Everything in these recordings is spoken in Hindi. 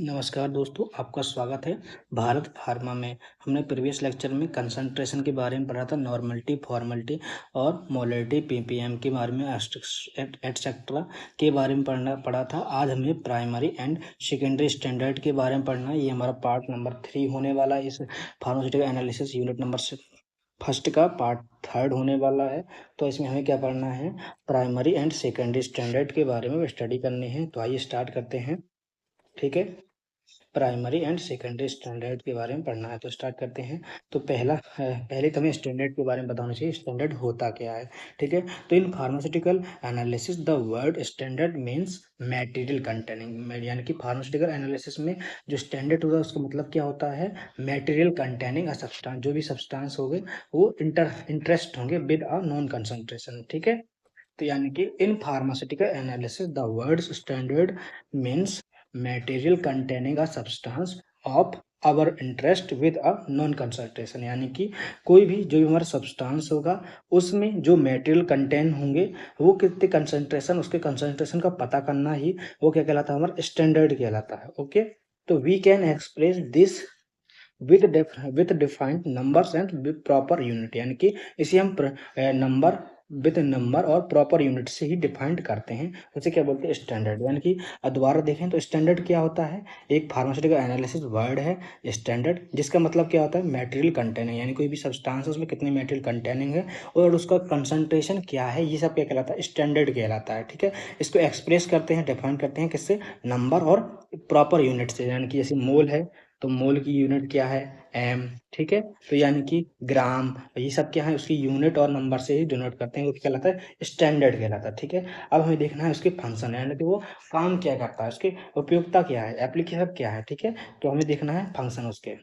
नमस्कार दोस्तों, आपका स्वागत है भारत फार्मा में। हमने प्रीवियस लेक्चर में कंसंट्रेशन के बारे में पढ़ा था, नॉर्मलिटी, फॉर्मलिटी और मोलरिटी, पीपीएम के बारे में, एटसेट्रा के बारे में पढ़ा था। आज हमें प्राइमरी एंड सेकेंडरी स्टैंडर्ड के बारे में पढ़ना है। ये हमारा पार्ट नंबर 3 होने वाला है। इस pharmaceutical analysis unit number first का पार्ट 3 होने वाला है। तो इसमें हमें क्या पढ़ना है, प्राइमरी एंड सेकेंडरी स्टैंडर्ड के बारे में स्टडी करनी है। तो आइए स्टार्ट करते हैं। ठीक है, प्राइमरी एंड सेकेंडरी स्टैंडर्ड के बारे में पढ़ना है, तो स्टार्ट करते हैं। तो पहले तो हमें स्टैंडर्ड के बारे में बताना चाहिए, स्टैंडर्ड होता क्या है। ठीक है, तो इन pharmaceutical analysis the word standard means material containing, यानी कि फार्मास्यूटिकल एनालिसिस में जो स्टैंडर्ड होगा उसका मतलब क्या होता है, मटेरियल कंटेनिंग अ सब्सटेंस, जो भी सब्सटेंस होंगे वो इंटरेस्ट होंगे विद अ नॉन कंसंट्रेशन। ठीक है, तो यानी कि in pharmaceutical analysis the words standard means material containing a substance of our interest with a known concentration, यानी कि कोई भी जो भी हमारा सब्सटेंस होगा उसमें जो मटेरियल कंटेन होंगे वो कितने कंसंट्रेशन, उसके कंसंट्रेशन का पता करना ही वो क्या कहलाता है, हमारा स्टैंडर्ड कहलाता है। ओके, तो we can express this with defined numbers and proper unit, यानी कि इसे हम नंबर विद नंबर और प्रॉपर यूनिट से ही डिफाइंड करते हैं। उसे क्या बोलते हैं, स्टैंडर्ड। यानी कि दोबारा देखें तो स्टैंडर्ड क्या होता है, एक फार्मास्यूटिकल एनालिसिस वर्ड है स्टैंडर्ड, जिसका मतलब क्या होता है, मटेरियल कंटेनिंग, यानी कोई भी सब्सटेंस उसमें कितने मटेरियल कंटेनिंग है और उसका कंसंट्रेशन क्या है, ये सब क्या कहलाता है, स्टैंडर्ड कहलाता है। ठीक है, इसको एक्सप्रेस करते हैं, डिफाइन करते हैं किससे, नंबर और प्रॉपर यूनिट से। यानी कि जैसे मोल है तो मोल की यूनिट क्या है, एम। ठीक है, तो यानी कि ग्राम, ये सब क्या है, उसकी यूनिट और नंबर से ही डिनोट करते हैं, वो क्या कहलाता है, स्टैंडर्ड कहलाता है। ठीक है, अब हमें देखना है उसके फंक्शन, यानी कि वो काम क्या करता है, उसकी उपयोगिता क्या है, एप्लीकेशन क्या है। ठीक है, तो हमें देखना है फंक्शन उसके।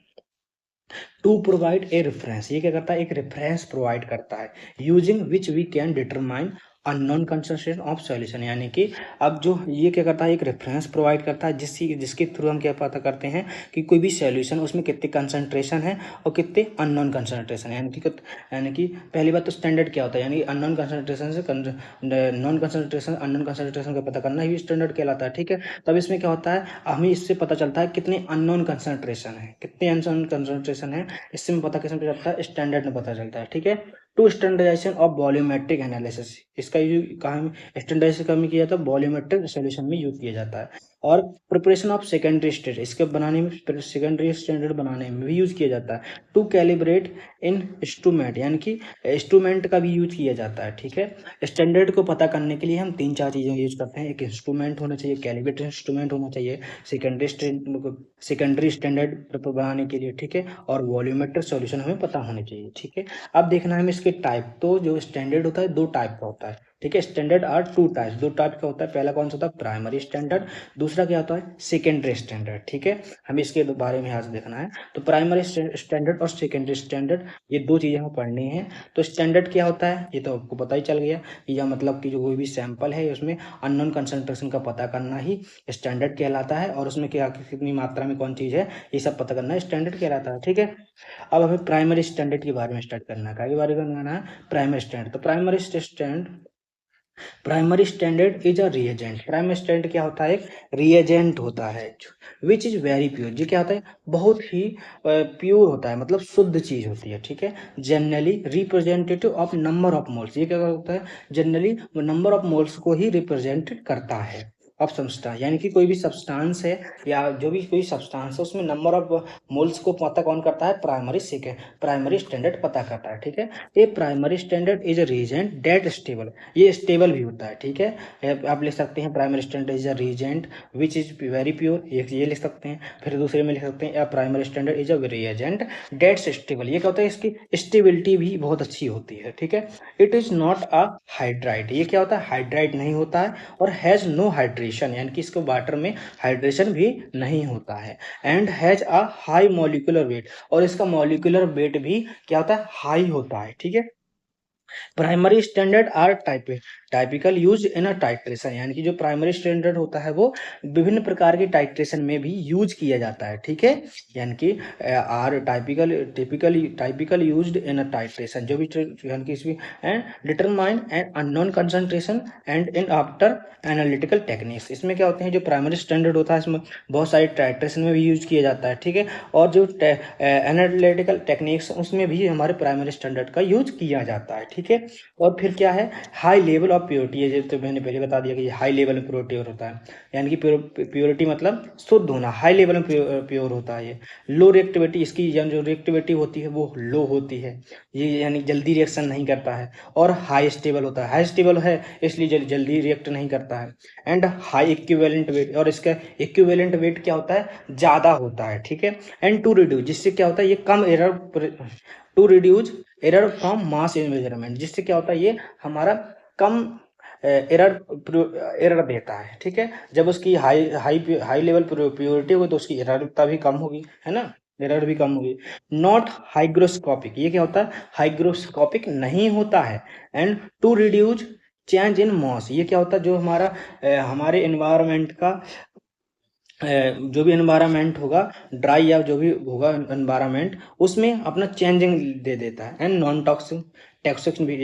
टू प्रोवाइड ए रेफरेंस, ये क्या करता है, एक रेफरेंस प्रोवाइड करता है, using which we can determine unknown concentration of solution, यानी कि अब जो ये क्या करता है, एक रेफरेंस प्रोवाइड करता है जिसके थ्रू हम क्या पता करते हैं कि कोई भी सॉल्यूशन उसमें कितने कंसंट्रेशन है और कितने अननोन कंसंट्रेशन है। यानी कि पहली बात तो स्टैंडर्ड क्या होता है, यानी अननोन कंसंट्रेशन से नॉन कंसंट्रेशन, अननोन कंसंट्रेशन का पता करना ही स्टैंडर्ड कहलाता है। ठीक है, तब इसमें क्या होता है, हमें इससे पता चलता है कितने अननोन कंसंट्रेशन है, कितने अननोन कंसंट्रेशन है, इससे में पता कैसे चलता है, स्टैंडर्ड में पता चलता है। ठीक है, to standardisation of volumetric analysis, इसका यूज कहाँ स्टैंडर्डाइजेशन कहाँ में किया जाता है, वॉल्यूमेट्रिक सॉल्यूशन में यूज किया जाता है। और प्रिपरेशन ऑफ सेकेंडरी स्टैंडर्ड, इसके बनाने में, सेकेंडरी स्टैंडर्ड बनाने में भी यूज किया जाता है। टू कैलिब्रेट इन इंस्ट्रूमेंट, यानी कि इंस्ट्रूमेंट का भी यूज किया जाता है। ठीक है, स्टैंडर्ड को पता करने के लिए हम 3-4 चीजें यूज करते हैं, एक इंस्ट्रूमेंट होना चाहिए, कैलिब्रेटेड इंस्ट्रूमेंट होना चाहिए, सेकेंडरी स्टैंडर्ड बनाने के लिए। ठीक है, और वॉल्यूमेट्रिक सॉल्यूशन हमें पता होने चाहिए। ठीक है, अब देखना है हमें इसके टाइप, तो जो स्टैंडर्ड होता है 2 टाइप का होता है। ठीक है, स्टैंडर्ड आर 2 टाइप्स, 2 टाइप का होता है। पहला कौन सा होता है, प्राइमरी स्टैंडर्ड, दूसरा क्या होता है, सेकेंडरी स्टैंडर्ड। ठीक है, हमें इसके बारे में आज देखना है। तो प्राइमरी स्टैंडर्ड और सेकेंडरी स्टैंडर्ड, ये 2 चीजें हमें पढ़नी है। तो स्टैंडर्ड क्या होता है, ये तो आपको पता ही चल गया कि यह मतलब कि जो कोई भी सैंपल है उसमें अननोन कंसंट्रेशन का पता करना ही स्टैंडर्ड कहलाता है, और उसमें क्या कितनी मात्रा में कौन चीज है ये सब पता करना स्टैंडर्ड कहलाता है। ठीक है, अब हमें प्राइमरी स्टैंडर्ड के बारे में स्टार्ट करना है, क्या के बारे में करना है, प्राइमरी स्टैंडर्ड। तो primary standard is a reagent, primary standard क्या होता है, एक रिएजेंट होता है विच इज वेरी प्योर, जो क्या होता है, बहुत ही प्योर होता है, मतलब शुद्ध चीज होती है। ठीक है, generally representative of number of moles, ये क्या होता है, जनरली नंबर ऑफ मोल्स को ही रिप्रेजेंट करता है ऑफ सब्सटेंस, यानी कि कोई भी सब्सटेंस है या जो भी कोई सब्सटेंस है उसमें नंबर ऑफ मोल्स को पता कौन करता है, प्राइमरी स्टैंडर्ड पता करता है। ठीक है, ये primary standard is a reagent that stable, ये स्टेबल भी होता है। ठीक है, आप लिख सकते हैं primary standard is a reagent which is very pure, ये लिख सकते हैं। फिर दूसरे में लिख सकते हैं primary standard is a reagent that's stable, ये क्या होता है, इसकी स्टेबिलिटी भी बहुत अच्छी होती है। ठीक है, it is not a hydride, ये क्या होता है, हाइड्राइड नहीं होता है, और हैज नो हाइड्रेशन, यानी कि इसको वाटर में हाइड्रेशन भी नहीं होता है। And has a high molecular weight, और इसका मॉलिक्यूलर वेट भी क्या होता है, हाई होता है। ठीक है, primary standard are type typical use in a titration, यानी कि जो प्राइमरी स्टैंडर्ड होता है वो विभिन्न प्रकार के टाइट्रेशन में भी यूज किया जाता है, ठीक है। यानी कि are typical used in a titration, जो भी यानी कि इसमें and determine and unknown concentration and in after analytical techniques. इसमें क्या होते हैं, जो प्राइमरी स्टैंडर्ड होता है इसमें बहुत सारे टाइट्रेशन में भी यूज किया जाता है, ठीक है। और जो एनालिटिकल टेक्निक्स उसमें भी हमारे प्राइमरी स्टैंडर्ड का यूज किया जाता है, ठीक है। और फिर क्या है, हाई लेवल ऑफ प्योरिटी, ये तो मैंने पहले बता दिया कि ये हाई लेवल में प्योरिटी होता है, यानी कि प्योरिटी मतलब शुद्ध होना, हाई लेवल में प्योर होता है ये। लो रिएक्टिविटी, इसकी जो रिएक्टिविटी होती है वो लो होती है, ये यानी जल्दी रिएक्शन नहीं करता है। और हाई स्टेबल होता है, हाई स्टेबल है इसलिए जल्दी रिएक्ट नहीं करता है। एंड हाई इक्विवेलेंट वेट, और इसका इक्विवेलेंट वेट क्या होता है, ज़्यादा होता है, ठीक है। एंड टू रिड्यूस, जिससे क्या होता है ये कम error, to reduce error from mass measurement, जिससे क्या होता है ये हमारा कम एरर देता है, ठीक है। जब उसकी हाई लेवल प्योरिटी होगी तो उसकी एररता भी कम होगी, है ना, एरर भी कम होगी। नॉट हाइग्रोस्कोपिक, ये क्या होता है, हाइग्रोस्कोपिक नहीं होता है। And to reduce change in mass, ये क्या होता है, जो हमारा हमारे एनवायरनमेंट का जो भी एनवायरनमेंट होगा, ड्राई या जो भी होगा एनवायरनमेंट, उसमें अपना चेंजिंग दे देता है। एंड नॉन टॉक्सिक, टॉक्सिक भी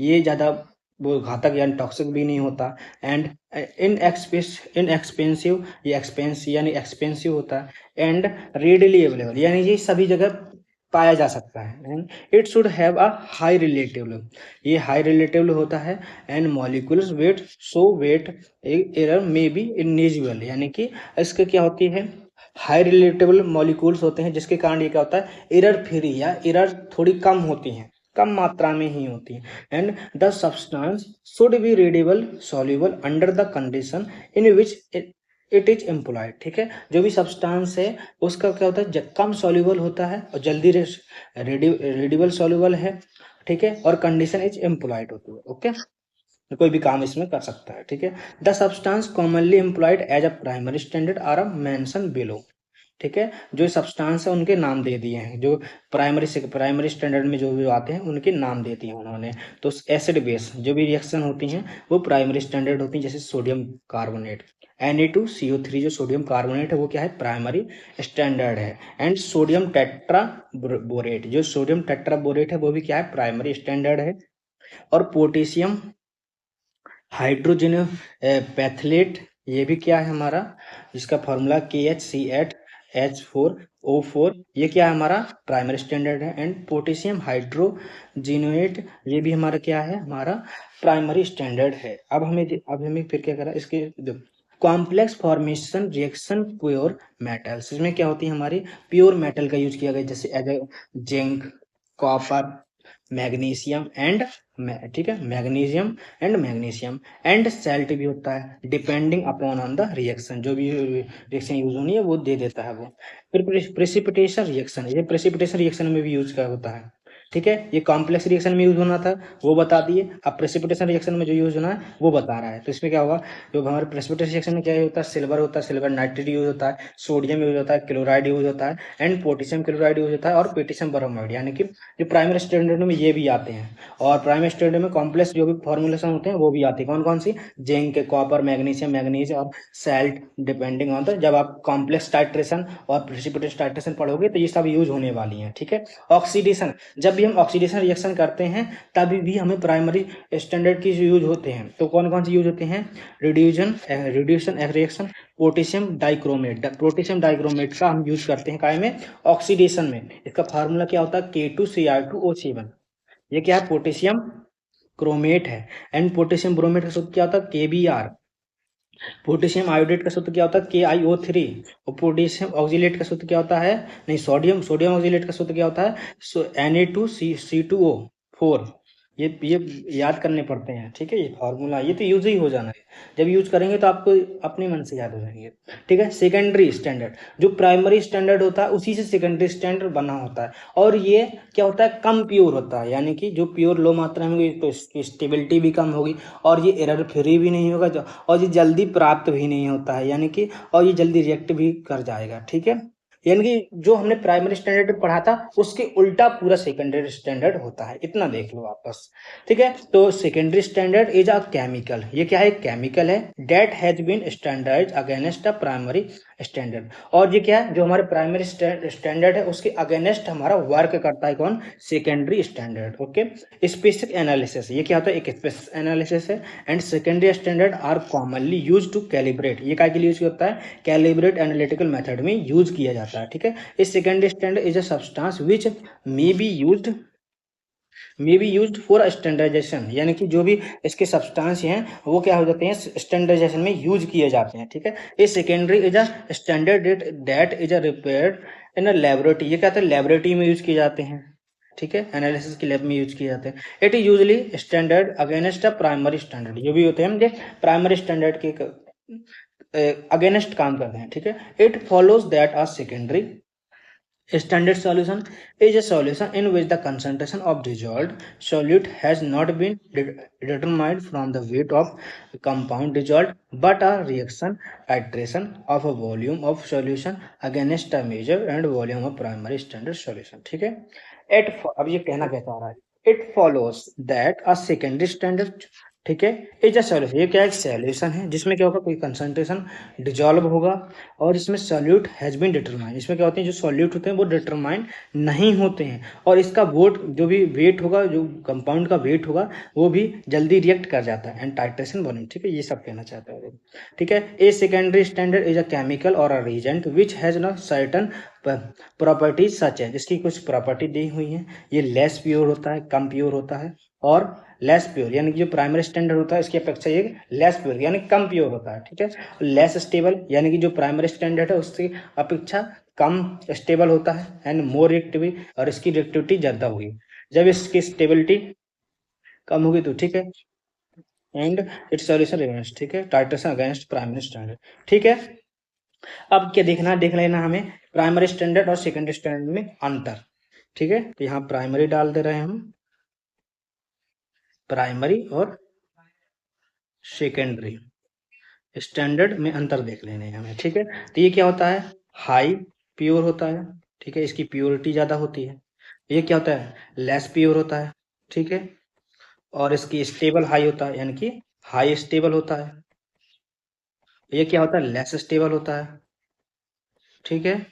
ये ज़्यादा वो घातक या टॉक्सिक भी नहीं होता। एंड इन एक्सपेंसिव, ये एक्सपेंसिव यानी एक्सपेंसिव होता है। एंड रेडिली अवेलेबल, यानी ये सभी जगह पाया जा सकता है। And it should have a high relative, ये हाई रिलेटिव होता है। And molecules weight, so weight error may be invisible, यानी कि इसके क्या होती है, हाई रिलेटेबल मॉलिक्यूल्स होते हैं, जिसके कारण ये क्या होता है, एरर फ्री या एरर थोड़ी कम होती हैं, कम मात्रा में ही होती है। And the substance should be readable soluble under the condition in which it is employed, ठीक है। जो भी सब्सटेंस है उसका क्या होता है, कम सॉल्युबल होता है और जल्दी रीडेबल सॉल्युबल है, ठीक है। और कंडीशन इज एम्प्लॉयड होती है, ओके, कोई भी काम इसमें कर सकता है, ठीक है। The substance commonly employed as a primary standard are mention below, ठीक है। जो सब्सटेंस है उनके नाम दे दिए हैं, जो प्राइमरी स्टैंडर्ड में जो भी आते हैं उनके नाम दे दिए उन्होंने। तो एसिड बेस जो भी रिएक्शन होती हैं वो प्राइमरी स्टैंडर्ड होती हैं, जैसे सोडियम कार्बोनेट, Na2CO3 जो सोडियम कार्बोनेट है वो क्या है, प्राइमरी स्टैंडर्ड है। एंड सोडियम टेट्रा बोरेट, जो सोडियम टेट्रा बोरेट है वो भी क्या है, प्राइमरी स्टैंडर्ड है। और पोटेशियम हाइड्रोजन पैथलेट, ये भी क्या है हमारा, जिसका फॉर्मूला KHC8H4O4, ये क्या है हमारा, प्राइमरी स्टैंडर्ड है। एंड पोटेशियम हाइड्रोजिनेट, ये भी हमारा क्या है, हमारा प्राइमरी स्टैंडर्ड है। अब हमें फिर क्या करा, इसके complex formation reaction pure metals, इसमें क्या होती है, हमारी प्योर मेटल का यूज किया गया, जैसे जिंक, कॉपर, मैग्नीशियम एंड, ठीक है, मैग्नीशियम एंड सैल्ट भी होता है, depending upon on the reaction, जो भी रिएक्शन यूज होनी है वो दे देता है वो। फिर प्रेसिपिटेशन रिएक्शन, ये प्रेसिपिटेशन रिएक्शन में भी यूज का होता है, ठीक है। ये कॉम्प्लेक्स रिएक्शन में यूज होना था वो बता दिए, अब प्रेसिपिटेशन रिएक्शन में जो यूज होना है वो बता रहा है। तो इसमें क्या होगा, जो हमारे प्रेसिपिटेशन रिएक्शन में क्या होता है, सिल्वर होता है, सिल्वर नाइट्रेट यूज होता है, सोडियम यूज होता है, क्लोराइड यूज होता है, एंड पोटेशियम क्लोराइड यूज होता है, और पोटेशियम ब्रोमाइड, यानी कि जो प्राइमरी स्टैंडर्ड में ये भी आते हैं। और प्राइमरी स्टैंडर्ड में कॉम्प्लेक्स जो भी फॉर्मुलेशन होते हैं वो भी आते हैं, कौन कौन सी, जिंक, कॉपर, मैग्नीशियम, मैग्नीज और सैल्ट, डिपेंडिंग ऑन द, जब आप कॉम्प्लेक्स टाइट्रेशन और प्रेसिपिटेशन टाइट्रेशन पढ़ोगे तो ये सब यूज होने वाली हैं, ठीक है। ऑक्सीडेशन, जब भी हम ऑक्सीडेशन रिएक्शन करते हैं तभी भी हमें प्राइमरी स्टैंडर्ड की यूज होते हैं। तो कौन कौन से यूज होते हैं, रिड्यूशन रिएक्शन, पोटेशियम डाइक्रोमेट का हम यूज करते हैं काय में, ऑक्सीडेशन में। इसका फार्मूला क्या होता है, K2Cr2O7, ये क्या है, पोटेशियम क्रोमेट है। एंड पोटेशियम ब्रोमेट का सूत्र क्या होता है, KBr। पोटेशियम आयोडेट का सूत्र क्या होता है, KiO3। और पोटेशियम ऑक्सीलेट का सूत्र क्या होता है, नहीं, सोडियम ऑक्सीलेट का सूत्र क्या होता है, Na2C2O4। ये याद करने पड़ते हैं, ठीक है। ये फॉर्मूला ये तो यूज ही हो जाना है, जब यूज करेंगे तो आपको अपने मन से याद हो जाएंगे, ठीक है। सेकेंडरी स्टैंडर्ड, जो प्राइमरी स्टैंडर्ड होता है उसी से सेकेंडरी स्टैंडर्ड बना होता है, और ये क्या होता है, कम प्योर होता है, यानी कि जो प्योर लो मात्रा में होगी तो इसकी स्टेबिलिटी भी कम होगी, और ये एरर फ्री भी नहीं होगा, और ये जल्दी प्राप्त भी नहीं होता है, यानी कि और ये जल्दी रिएक्ट भी कर जाएगा, ठीक है। यानी कि जो हमने प्राइमरी स्टैंडर्ड पढ़ा था उसके उल्टा पूरा सेकेंडरी स्टैंडर्ड होता है, इतना देख लो आप बस। ठीक है, तो secondary standard is a chemical, ये क्या है, केमिकल है, that has been standard against a primary standard. और ये क्या है, जो हमारे प्राइमरी स्टैंडर्ड है उसके अगेंस्ट हमारा वर्क करता है कौन, secondary standard. Okay, specific analysis, ये क्या होता है, एक स्पेसिफिक एनालिसिस है। And secondary standard are commonly use to calibrate, ये क्या के लिए यूज होता है, कैलिब्रेट एनालिटिकल मेथड में यूज किया जाता है। ठीक है, इस secondary standard is a substance which may be used for standardisation, यानी कि जो भी इसके सब्सटेंस हैं वो क्या हो जाते हैं, स्टैंडर्डाइजेशन में यूज किए जाते हैं। ठीक है, ये secondary is a standard that is a repaired in a laboratory, ये क्या होता है, लेबोरेटरी में यूज किए जाते हैं। ठीक है, एनालिसिस की लैब में यूज किए जाते हैं। It is usually standard against a primary standard, जो भी होते हैं प्राइमरी स्टैंडर्ड के अगेंस्ट काम करते हैं। ठीक है, it follows that are secondary standard solution is a solution in which the concentration of dissolved solute has not been determined from the weight of compound dissolved, but a reaction iteration of a volume of solution against a measure and volume of primary standard solution. ठीक है, अब ये कहना क्या चाह रहा है, it follows that a secondary standard, ठीक है, इज अ सॉल्यूशन, ये क्या एक सॉल्यूशन है जिसमें क्या होगा, कोई कंसंट्रेशन डिजॉल्व होगा और इसमें सॉल्यूट हैज बीन डिटरमाइन, इसमें क्या होते हैं, जो सॉल्यूट होते हैं वो डिटरमाइन नहीं होते हैं और इसका वोट जो भी वेट होगा, जो कंपाउंड का वेट होगा वो भी जल्दी रिएक्ट कर जाता है एंड टाइट्रेशन वॉल्यूम। ठीक है, ये सब कहना चाहता है। ठीक है, a secondary standard is a chemical और अ रिएजेंट विच हैज न सर्टन प्रॉपर्टीज सच है, जिसकी कुछ प्रॉपर्टी दी हुई है। ये लेस प्योर होता है, कम प्योर होता है, और लेस प्योर यानी कि जो प्राइमरी स्टैंडर्ड होता है इसकी अपेक्षा ये लेस प्योर यानी कम प्योर होता है। ठीक है, लेस स्टेबल यानी कि जो प्राइमरी स्टैंडर्ड है उसकी अपेक्षा कम स्टेबल होता है, एंड मोर रिएक्टिविटी, और इसकी रिएक्टिविटी ज्यादा होगी जब इसकी स्टेबिलिटी कम होगी तो। ठीक है, एंड इट्स सॉल्यूशन रिवर्स, ठीक है, टाइट्रेशन अगेंस्ट प्राइमरी स्टैंडर्ड। ठीक है, अब क्या देखना, देख लेना हमें प्राइमरी स्टैंडर्ड और सेकेंडरी स्टैंडर्ड में अंतर। ठीक है, तो यहाँ प्राइमरी डाल दे रहे हैं हम, प्राइमरी और सेकेंडरी स्टैंडर्ड में अंतर देख लेने हैं हमें। ठीक है, तो ये क्या होता है, हाई प्योर होता है। ठीक है, इसकी प्योरिटी ज़्यादा होती है। ये क्या होता है, लेस प्योर होता है। ठीक है, और इसकी स्टेबल हाई होता है, यानी कि हाई स्टेबल होता है। ये क्या होता है, लेस स्टेबल होता है। ठीक है,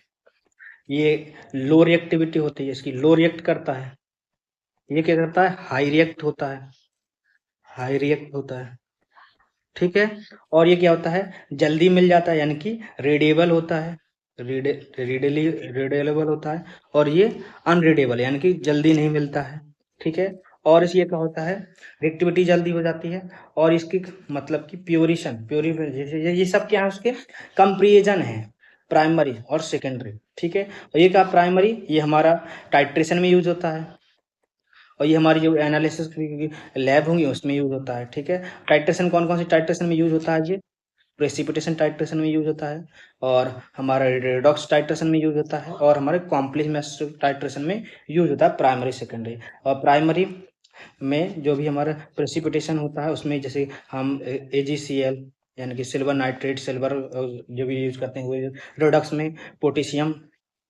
ये लो रिएक्टिविटी होती है, इसकी लो रिएक्ट करता है। ये क्या करता है, हाई रिएक्ट होता है, हाई रिएक्ट होता है। ठीक है, और ये क्या होता है, जल्दी मिल जाता है, यानी कि रेडिएबल होता है, रेडिली रेडिएबल होता है, और ये अनरेडिएबल यानी कि जल्दी नहीं मिलता है। ठीक है, और इस ये क्या होता है, रिएक्टिविटी जल्दी हो जाती है, और इसकी मतलब कि ये सब क्या है, उसके कंपेरिजन है प्राइमरी और सेकेंडरी। ठीक है, और ये क्या प्राइमरी, ये हमारा टाइट्रेशन में यूज होता है, और ये हमारी जो एनालिसिस की लैब होंगी उसमें यूज होता है। ठीक है, टाइट्रेशन कौन कौन सी टाइट्रेशन में यूज होता है, ये प्रेसिपिटेशन टाइट्रेशन में यूज होता है, और हमारा रेडॉक्स टाइट्रेशन में यूज होता है, और हमारे कॉम्प्लेक्स टाइट्रेशन में यूज होता है प्राइमरी सेकेंडरी। और प्राइमरी में जो भी हमारा प्रेसिपिटेशन होता है उसमें जैसे हम AgCl यानी कि सिल्वर नाइट्रेट, सिल्वर जो भी यूज करते हैं वो, रेडॉक्स में पोटेशियम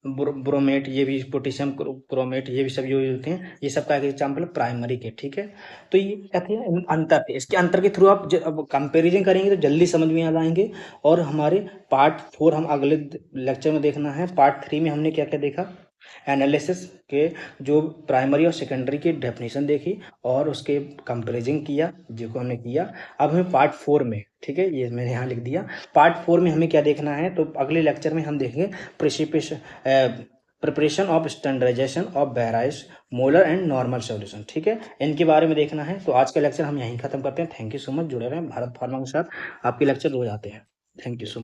ब्रोमेट, ये भी पोटेशियम क्रोमेट, ये भी सब यूज होते हैं। ये सब का एग्जाम्पल प्राइमरी के। ठीक है, तो ये क्या थे, अंतर थे, इसके अंतर के थ्रू आप अब कंपेरिजन करेंगे तो जल्दी समझ में आ जाएंगे। और हमारे पार्ट 4 हम अगले लेक्चर में देखना है। पार्ट 3 में हमने क्या क्या देखा, एनालिसिस के जो प्राइमरी और सेकेंडरी की डेफिनेशन देखी और उसके कंपेरिजन किया, जो हमने किया। अब हमें पार्ट 4 में, ठीक है, ये मैंने यहाँ लिख दिया, पार्ट 4 में हमें क्या देखना है, तो अगले लेक्चर में हम देखेंगे प्रिपरेशन ऑफ स्टैंडर्डाइजेशन ऑफ बैराइज मोलर एंड नॉर्मल सॉल्यूशन। ठीक है, इनके बारे में देखना है। तो आज का लेक्चर हम यहीं खत्म करते हैं। थैंक यू सो मच, जुड़े रहें भारत फार्मा के साथ, आपके लेक्चर रोज आते हैं। Thank you so much.